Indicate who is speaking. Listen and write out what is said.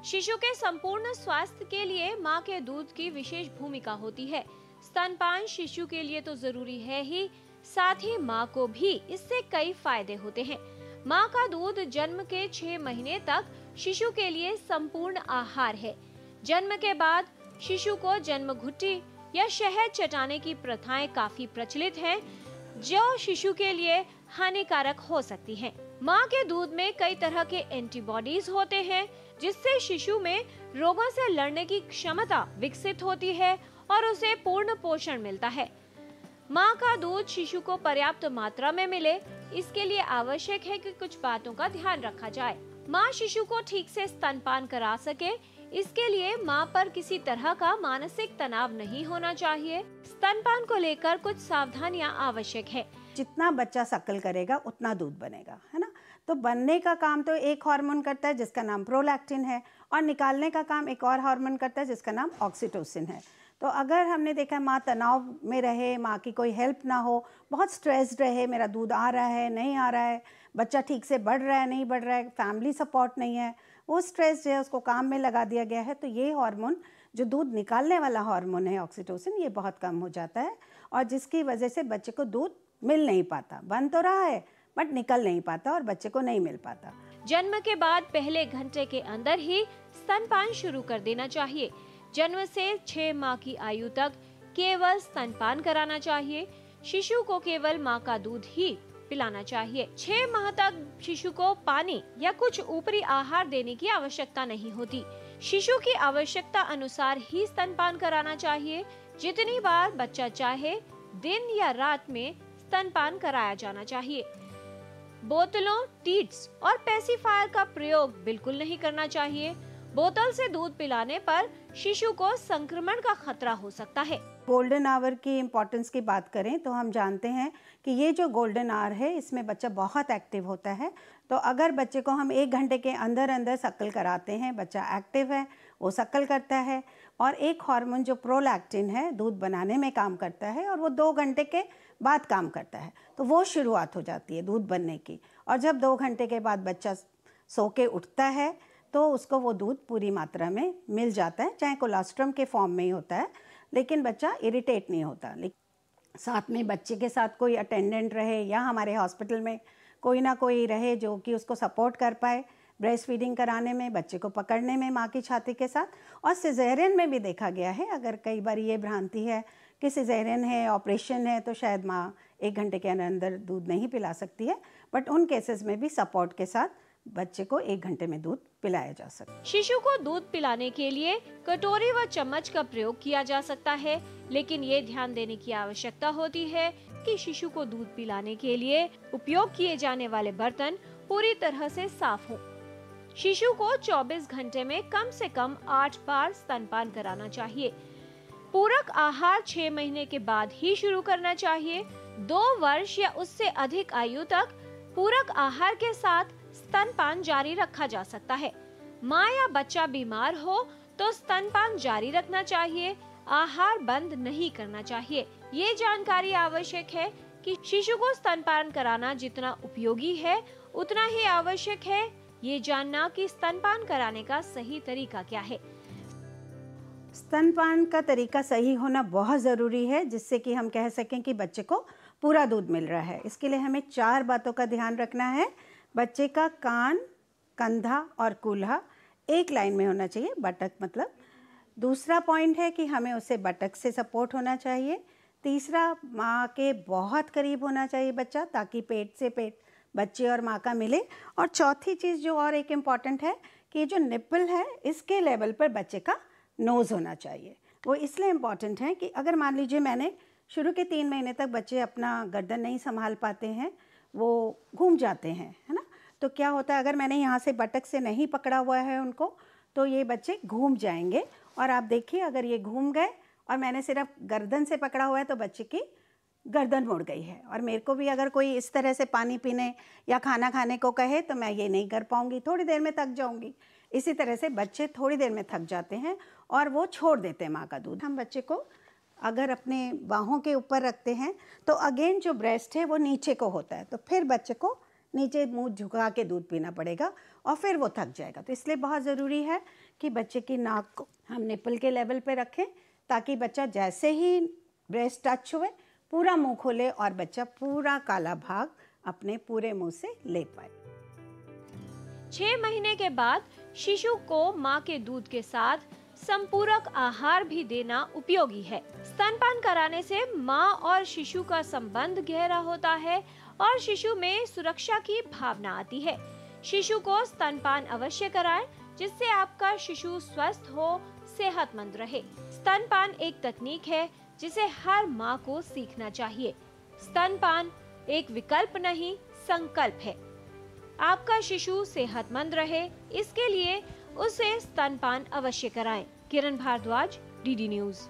Speaker 1: शिशु के संपूर्ण स्वास्थ्य के लिए माँ के दूध की विशेष भूमिका होती है। स्तनपान शिशु के लिए तो जरूरी है ही, साथ ही माँ को भी इससे कई फायदे होते हैं। माँ का दूध जन्म के 6 महीने तक शिशु के लिए संपूर्ण आहार है। जन्म के बाद शिशु को जन्म घुट्टी या शहद चटाने की प्रथाएं काफी प्रचलित हैं, जो शिशु के लिए हानिकारक हो सकती हैं। माँ के दूध में कई तरह के एंटीबॉडीज होते हैं, जिससे शिशु में रोगों से लड़ने की क्षमता विकसित होती है और उसे पूर्ण पोषण मिलता है। माँ का दूध शिशु को पर्याप्त मात्रा में मिले, इसके लिए आवश्यक है कि कुछ बातों का ध्यान रखा जाए। माँ शिशु को ठीक से स्तनपान करा सके, इसके लिए माँ पर किसी तरह का मानसिक तनाव नहीं होना चाहिए। स्तनपान को लेकर कुछ सावधानियाँ आवश्यक है।
Speaker 2: जितना बच्चा सक्कल करेगा उतना दूध बनेगा, है ना। तो बनने का काम तो एक हार्मोन करता है जिसका नाम प्रोलैक्टिन है, और निकालने का काम एक और हार्मोन करता है जिसका नाम ऑक्सीटोसिन है। तो अगर हमने देखा माँ तनाव में रहे, माँ की कोई हेल्प ना हो, बहुत स्ट्रेस्ड रहे, मेरा दूध आ रहा है नहीं आ रहा है, बच्चा ठीक से बढ़ रहा है नहीं बढ़ रहा है, फैमिली सपोर्ट नहीं है, वो स्ट्रेस है, उसको काम में लगा दिया गया है, तो ये हार्मोन जो दूध निकालने वाला हार्मोन है ऑक्सीटोसिन, ये बहुत कम हो जाता है, और जिसकी वजह से बच्चे को दूध मिल नहीं पाता। बन तो रहा है बट निकल नहीं पाता और बच्चे को नहीं मिल पाता।
Speaker 1: जन्म के बाद पहले घंटे के अंदर ही स्तनपान शुरू कर देना चाहिए। जन्म से 6 माह की आयु तक केवल स्तनपान कराना चाहिए। शिशु को केवल माँ का दूध ही पिलाना चाहिए। 6 माह तक शिशु को पानी या कुछ ऊपरी आहार देने की आवश्यकता नहीं होती। शिशु की आवश्यकता अनुसार ही स्तनपान कराना चाहिए। जितनी बार बच्चा चाहे दिन या रात में स्तनपान कराया जाना चाहिए। बोतलों, टीट्स और पेसिफायर का प्रयोग बिल्कुल नहीं करना चाहिए। बोतल से दूध पिलाने पर शिशु को संक्रमण का खतरा हो सकता है।
Speaker 2: गोल्डन आवर की इम्पोर्टेंस की बात करें तो हम जानते हैं कि ये जो गोल्डन आवर है इसमें बच्चा बहुत एक्टिव होता है। तो अगर बच्चे को हम 1 घंटे के अंदर अंदर सक्कल कराते हैं, बच्चा एक्टिव है, वो सक्कल करता है, और एक हार्मोन जो प्रोलैक्टिन है दूध बनाने में काम करता है, और वो 2 घंटे के बाद काम करता है, तो वो शुरुआत हो जाती है दूध बनने की। और जब 2 घंटे के बाद बच्चा सो के उठता है तो उसको वो दूध पूरी मात्रा में मिल जाता है, चाहे कोलोस्ट्रम के फॉर्म में ही होता है, लेकिन बच्चा इरिटेट नहीं होता। लेकिन साथ में बच्चे के साथ कोई अटेंडेंट रहे या हमारे हॉस्पिटल में कोई ना कोई रहे जो कि उसको सपोर्ट कर पाए ब्रेस्ट फीडिंग कराने में, बच्चे को पकड़ने में माँ की छाती के साथ। और सिजेरियन में भी देखा गया है, अगर कई बार ये भ्रांति है कि सिजेरियन है, ऑपरेशन है, तो शायद माँ 1 घंटे के अंदर दूध नहीं पिला सकती है, बट उन केसेस में भी सपोर्ट के साथ बच्चे को 1 घंटे में दूध पिलाया जा सकता है।
Speaker 1: शिशु को दूध पिलाने के लिए कटोरी व चम्मच का प्रयोग किया जा सकता है, लेकिन ये ध्यान देने की आवश्यकता होती है कि शिशु को दूध पिलाने के लिए उपयोग किए जाने वाले बर्तन पूरी तरह से साफ हों। शिशु को 24 घंटे में कम से कम 8 बार स्तनपान कराना चाहिए। पूरक आहार 6 महीने के बाद ही शुरू करना चाहिए। 2 वर्ष या उससे अधिक आयु तक पूरक आहार के साथ स्तनपान जारी रखा जा सकता है। माँ या बच्चा बीमार हो तो स्तनपान जारी रखना चाहिए, आहार बंद नहीं करना चाहिए। ये जानकारी आवश्यक है कि शिशु को स्तनपान कराना जितना उपयोगी है उतना ही आवश्यक है ये जानना कि स्तनपान कराने का सही तरीका क्या है।
Speaker 2: स्तनपान का तरीका सही होना बहुत ज़रूरी है, जिससे कि हम कह सकें कि बच्चे को पूरा दूध मिल रहा है। इसके लिए हमें 4 बातों का ध्यान रखना है। बच्चे का कान, कंधा और कूल्हा एक लाइन में होना चाहिए, बटक मतलब। दूसरा पॉइंट है कि हमें उसे बटक से सपोर्ट होना चाहिए। तीसरा, माँ के बहुत करीब होना चाहिए बच्चा, ताकि पेट से पेट बच्चे और माँ का मिले। और चौथी चीज़ जो और एक इम्पॉर्टेंट है कि जो निप्पल है इसके लेवल पर बच्चे का नोज़ होना चाहिए। वो इसलिए इम्पॉर्टेंट है कि अगर मान लीजिए मैंने शुरू के 3 महीने तक बच्चे अपना गर्दन नहीं संभाल पाते हैं, वो घूम जाते हैं, है ना। तो क्या होता है, अगर मैंने यहाँ से बटक से नहीं पकड़ा हुआ है उनको, तो ये बच्चे घूम जाएंगे। और आप देखिए, अगर ये घूम गए और मैंने सिर्फ गर्दन से पकड़ा हुआ है तो बच्चे की गर्दन मुड़ गई है। और मेरे को भी अगर कोई इस तरह से पानी पीने या खाना खाने को कहे तो मैं ये नहीं कर पाऊँगी, थोड़ी देर में थक जाऊँगी। इसी तरह से बच्चे थोड़ी देर में थक जाते हैं और वो छोड़ देते हैं माँ का दूध। हम बच्चे को अगर अपने बाहों के ऊपर रखते हैं तो अगेन जो ब्रेस्ट है वो नीचे को होता है, तो फिर बच्चे को नीचे मुंह झुका के दूध पीना पड़ेगा और फिर वो थक जाएगा। तो इसलिए बहुत ज़रूरी है कि बच्चे की नाक को हम निपल के लेवल पे रखें, ताकि बच्चा जैसे ही ब्रेस्ट टच हुए पूरा मुंह खोले और बच्चा पूरा काला भाग अपने पूरे मुंह से ले पाए।
Speaker 1: 6 महीने के बाद शिशु को मां के दूध के साथ संपूरक आहार भी देना उपयोगी है। स्तनपान कराने से मां और शिशु का संबंध गहरा होता है और शिशु में सुरक्षा की भावना आती है। शिशु को स्तनपान अवश्य कराएं, जिससे आपका शिशु स्वस्थ हो, सेहतमंद रहे। स्तनपान एक तकनीक है जिसे हर मां को सीखना चाहिए। स्तनपान एक विकल्प नहीं, संकल्प है। आपका शिशु सेहतमंद रहे, इसके लिए उसे स्तनपान अवश्य कराएं। किरण भारद्वाज, डीडी न्यूज़।